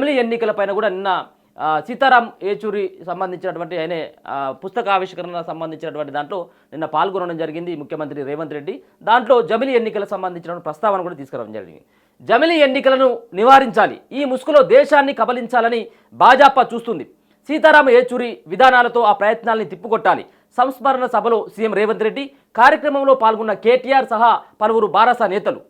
జమిలీ ఎన్నికలపైన కూడా నిన్న సీతారాం ఏచూరి సంబంధించినటువంటి ఆయన పుస్తక ఆవిష్కరణ సంబంధించినటువంటి దాంట్లో నిన్న పాల్గొనడం జరిగింది ముఖ్యమంత్రి రేవంత్ రెడ్డి. దాంట్లో జమిలీ ఎన్నికలకు సంబంధించిన ప్రస్తావన కూడా తీసుకురావడం జరిగింది. జమిలీ ఎన్నికలను నివారించాలి, ఈ ముసుగులో దేశాన్ని కబలించాలని భాజపా చూస్తుంది. సీతారాం ఏచూరి విధానాలతో ఆ ప్రయత్నాల్ని తిప్పుకొట్టాలి. సంస్మరణ సభలో సీఎం రేవంత్ రెడ్డి, కార్యక్రమంలో పాల్గొన్న కేటీఆర్ సహా పలువురు బారాస నేతలు.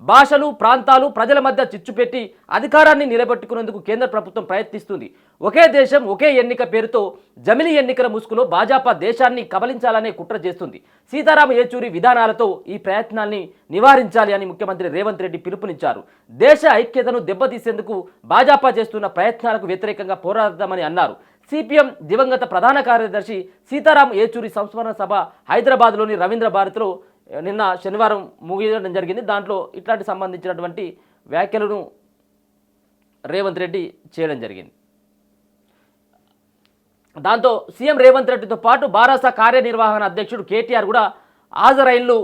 భాషలు, ప్రాంతాలు, ప్రజల మధ్య చిచ్చుపెట్టి అధికారాన్ని నిలబెట్టుకునేందుకు కేంద్ర ప్రభుత్వం ప్రయత్నిస్తుంది. ఒకే దేశం ఒకే ఎన్నిక పేరుతో జమిలీ ఎన్నికల ముసుగులో భాజపా దేశాన్ని కబలించాలనే కుట్ర చేస్తుంది. సీతారాం ఏచూరి విధానాలతో ఈ ప్రయత్నాల్ని నివారించాలి అని ముఖ్యమంత్రి రేవంత్ రెడ్డి పిలుపునిచ్చారు. దేశ ఐక్యతను దెబ్బతీసేందుకు భాజపా చేస్తున్న ప్రయత్నాలకు వ్యతిరేకంగా పోరాడదామని అన్నారు. సిపిఎం దివంగత ప్రధాన కార్యదర్శి సీతారాం ఏచూరి సంస్మరణ సభ హైదరాబాద్లోని రవీంద్ర భారతిలో నిన్న శనివారం ముగియడం జరిగింది. దాంట్లో ఇట్లాంటి సంబంధించినటువంటి వ్యాఖ్యలను రేవంత్ రెడ్డి చేయడం జరిగింది. దాంతో సీఎం రేవంత్ రెడ్డితో పాటు బారాస కార్యనిర్వహణ అధ్యక్షుడు కేటీఆర్ కూడా హాజరైన్లు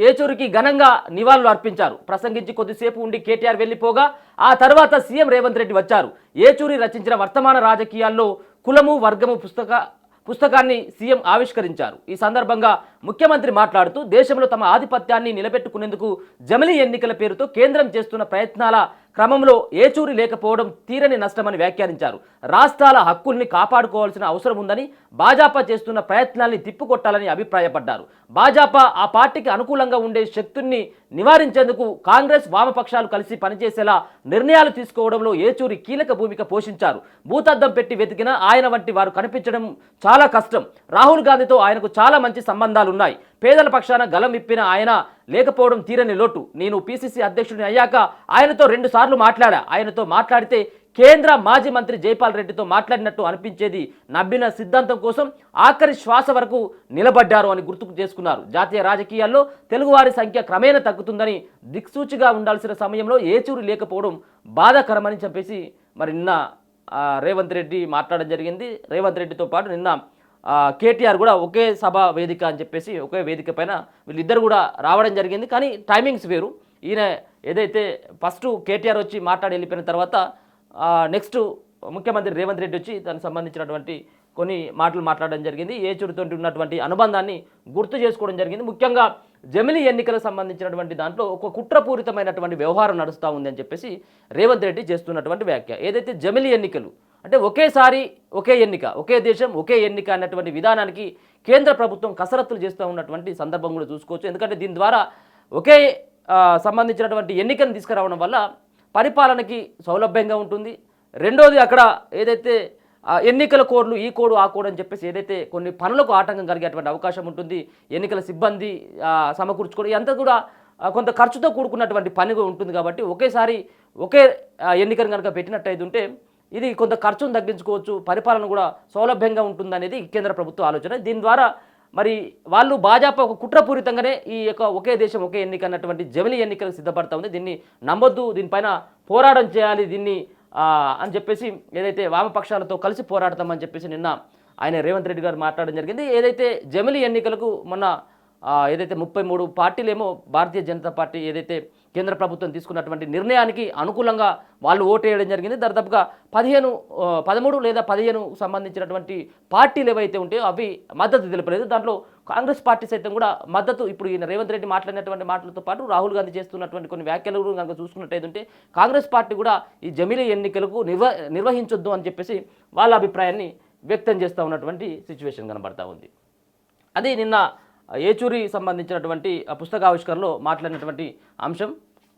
ఏచూరికి ఘనంగా నివాళులు అర్పించారు. ప్రసంగించి కొద్దిసేపు ఉండి కేటీఆర్ వెళ్ళిపోగా ఆ తర్వాత సీఎం రేవంత్ రెడ్డి వచ్చారు. ఏచూరి రచించిన వర్తమాన రాజకీయాల్లో కులము వర్గము పుస్తకాన్ని సీఎం ఆవిష్కరించారు. ఈ సందర్భంగా ముఖ్యమంత్రి మాట్లాడుతూ దేశంలో తమ ఆధిపత్యాన్ని నిలబెట్టుకునేందుకు జమిలీ ఎన్నికల పేరుతో కేంద్రం చేస్తున్న ప్రయత్నాల క్రమంలో ఏచూరి లేకపోవడం తీరని నష్టమని వ్యాఖ్యానించారు. రాష్ట్రాల హక్కుల్ని కాపాడుకోవాల్సిన అవసరం ఉందని, భాజపా చేస్తున్న ప్రయత్నాల్ని తిప్పుకొట్టాలని అభిప్రాయపడ్డారు. భాజపా ఆ పార్టీకి అనుకూలంగా ఉండే శక్తుల్ని నివారించేందుకు కాంగ్రెస్ వామపక్షాలు కలిసి పనిచేసేలా నిర్ణయాలు తీసుకోవడంలో ఏచూరి కీలక భూమిక పోషించారు. భూతద్దం పెట్టి వెతికినా ఆయన వంటి వారు కనిపించడం చాలా కష్టం. రాహుల్ గాంధీతో ఆయనకు చాలా మంచి సంబంధాలున్నాయి. పేదల పక్షాన గలం విప్పిన ఆయన లేకపోవడం తీరని లోటు. నేను పిసిసి అధ్యక్షుడిని అయ్యాక ఆయనతో 2 సార్లు మాట్లాడా. ఆయనతో మాట్లాడితే కేంద్ర మాజీ మంత్రి జైపాల్ రెడ్డితో మాట్లాడినట్టు అనిపించేది. నమ్మిన సిద్ధాంతం కోసం ఆఖరి శ్వాస వరకు నిలబడ్డారు అని గుర్తుకు చేసుకున్నారు. జాతీయ రాజకీయాల్లో తెలుగువారి సంఖ్య క్రమేణా తగ్గుతుందని, దిక్సూచిగా ఉండాల్సిన సమయంలో ఏచూరి లేకపోవడం బాధాకరమని చెప్పేసి మరి నిన్న రేవంత్ రెడ్డి మాట్లాడడం జరిగింది. రేవంత్ రెడ్డితో పాటు నిన్న కేటీఆర్ కూడా ఒకే సభ వేదిక అని చెప్పేసి ఒకే వేదిక పైన వీళ్ళిద్దరు కూడా రావడం జరిగింది. కానీ టైమింగ్స్ వేరు. ఈయన ఏదైతే ఫస్ట్ కేటీఆర్ వచ్చి మాట్లాడి వెళ్ళిపోయిన తర్వాత నెక్స్ట్ ముఖ్యమంత్రి రేవంత్ రెడ్డి వచ్చి దానికి సంబంధించినటువంటి కొన్ని మాటలు మాట్లాడడం జరిగింది. ఏచూరితో ఉన్నటువంటి అనుబంధాన్ని గుర్తు చేసుకోవడం జరిగింది. ముఖ్యంగా జమిలీ ఎన్నికలకు సంబంధించినటువంటి దాంట్లో ఒక కుట్రపూరితమైనటువంటి వ్యవహారం నడుస్తూ ఉంది అని చెప్పేసి రేవంత్ రెడ్డి చేస్తున్నటువంటి వ్యాఖ్య. ఏదైతే జమిలీ ఎన్నికలు అంటే ఒకేసారి ఒకే ఎన్నిక, ఒకే దేశం ఒకే ఎన్నిక అన్నటువంటి విధానానికి కేంద్ర ప్రభుత్వం కసరత్తులు చేస్తూ ఉన్నటువంటి సందర్భం కూడా చూసుకోవచ్చు. ఎందుకంటే దీని ద్వారా ఒకే సంబంధించినటువంటి ఎన్నికను తీసుకురావడం వల్ల పరిపాలనకి సౌలభ్యంగా ఉంటుంది. రెండోది అక్కడ ఏదైతే ఎన్నికల కోడ్లు ఈ కోడ్ ఆ కోడ్ అని చెప్పేసి ఏదైతే కొన్ని పనులకు ఆటంకం కలిగేటువంటి అవకాశం ఉంటుంది. ఎన్నికల సిబ్బంది సమకూర్చుకోవడం ఇదంతా కూడా కొంత ఖర్చుతో కూడుకున్నటువంటి పని ఉంటుంది. కాబట్టి ఒకేసారి ఒకే ఎన్నికను కనుక పెట్టినట్టయితే ఉంటే ఇది కొంత ఖర్చును తగ్గించుకోవచ్చు, పరిపాలన కూడా సౌలభ్యంగా ఉంటుందనేది కేంద్ర ప్రభుత్వ ఆలోచన. దీని ద్వారా మరి వాళ్ళు భాజపా ఒక కుట్రపూరితంగానే ఈ యొక్క ఒకే దేశం ఒకే ఎన్నిక అన్నటువంటి జమిలీ ఎన్నికలకు సిద్ధపడతా ఉంది. దీన్ని నమ్మొద్దు, దీనిపైన పోరాటం చేయాలి దీన్ని అని చెప్పేసి ఏదైతే వామపక్షాలతో కలిసి పోరాడతామని చెప్పేసి నిన్న ఆయన రేవంత్ రెడ్డి గారు మాట్లాడడం జరిగింది. ఏదైతే జమిలీ ఎన్నికలకు మొన్న ఏదైతే 33 పార్టీలేమో భారతీయ జనతా పార్టీ ఏదైతే కేంద్ర ప్రభుత్వం తీసుకున్నటువంటి నిర్ణయానికి అనుకూలంగా వాళ్ళు ఓటు వేయడం జరిగింది. దాదాపుగా 13 లేదా 15 సంబంధించినటువంటి పార్టీలు ఏవైతే ఉంటాయో అవి మద్దతు తెలిపలేదు. దాంట్లో కాంగ్రెస్ పార్టీ సైతం కూడా మద్దతు, ఇప్పుడు ఈయన రేవంత్ రెడ్డి మాట్లాడినటువంటి మాటలతో పాటు రాహుల్ గాంధీ చేస్తున్నటువంటి కొన్ని వ్యాఖ్యలు కనుక చూసుకున్నట్టయితే కాంగ్రెస్ పార్టీ కూడా ఈ జమిలీ ఎన్నికలకు నిర్వహించొద్దు అని చెప్పేసి వాళ్ళ అభిప్రాయాన్ని వ్యక్తం చేస్తూ ఉన్నటువంటి సిచ్యువేషన్ కనబడతా ఉంది. అది నిన్న ఏచూరి సంబంధించినటువంటి పుస్తకావిష్కరణలో మాట్లాడినటువంటి అంశం.